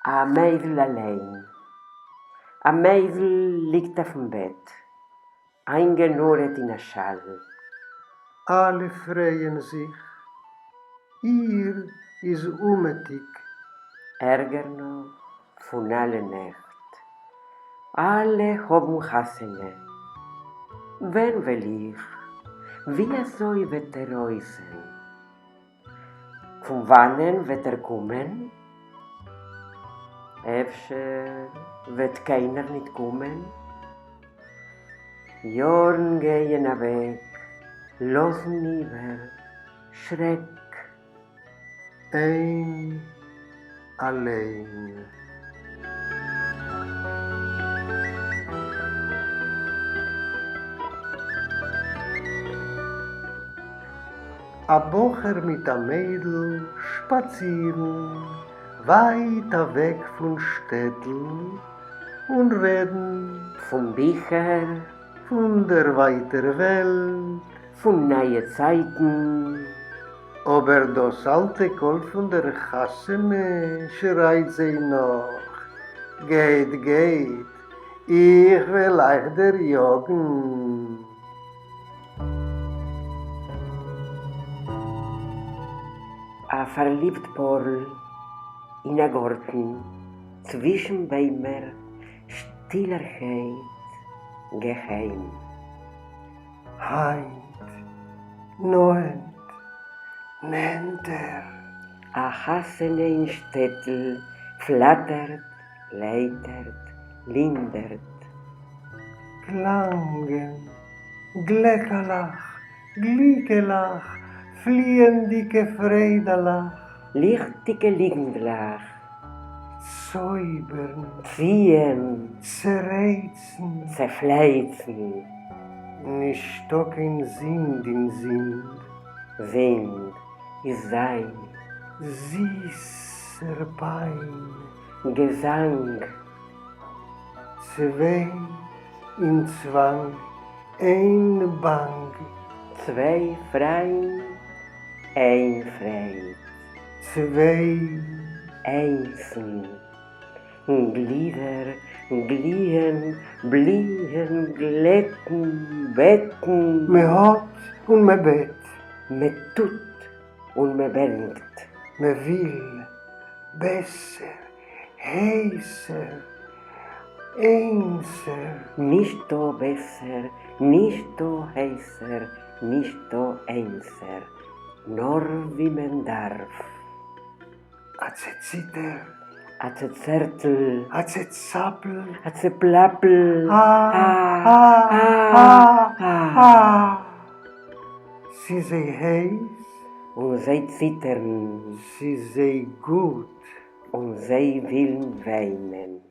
Ein Mädel allein. Ein Mädel liegt auf dem Bett, eingenurrt in ein Schall. Alle freuen sich. Ihr ist umetig. Ärger noch von aller Nacht. Alle haben Hasene. Wen will ich? Wie soll wird reisen? Von wannen wird kommen? Efter wird keiner nicht kommen. Jorn gehen weg, losen über, Schreck. Ein allein. A Bocher mit a Mädel spazieren, weiter weg von Städten und reden Von Bücher, von der weiter Welt. von neuen Zeiten, Aber das alte Kohl von der Hasene schreit sie noch. Geht, geht, ich will euch der jagen. ein verliebt Porl in a Garten, zwischen Bäumer, Stillerheit, geheim. Heint, neunt, nennt A Hasene in Städtel flattert, leitert, lindert. Klangen, Gleckerlach, Gliekelach, fliehendike Freudelach, Lichtige Liegendlach, Säubern, ziehen, Zerreizen, zerfleizen, nicht stocken Sind in Sind, sind, ist sein, süßer Pein, Gesang, zwei in Zwang, ein Bang, zwei Freien, ein Frei, zwei einzeln, Glieder, Glien, Bliehen, Glätten, Betten, me hat und me bet, me tut und me bent, me will, besser, heißer, einser, nicht do besser, nicht do heißer, nicht do einser, nur wie man darf. a ze zitter, A ze Zertel, a ze zappel, a ze Plappel, Sie sei heiß, und sie zittern, sie sei gut, und sie willen weinen.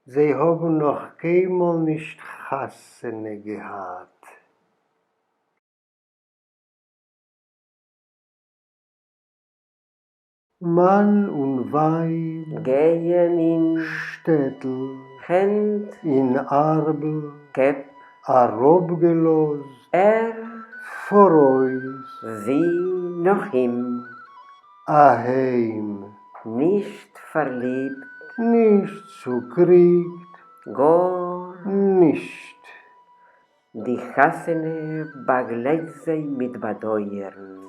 sie haben noch keinmal nicht Hasene gehabt. Mann und Weib, Gehen in Städtel, Hand, in Arbel, Kepp, a Rob gelost, vor uns, sie noch ihm, a Heim, nicht verliebt, nicht zu kriegt, gar nicht. die Hasene begleitet sie mit Badeuern.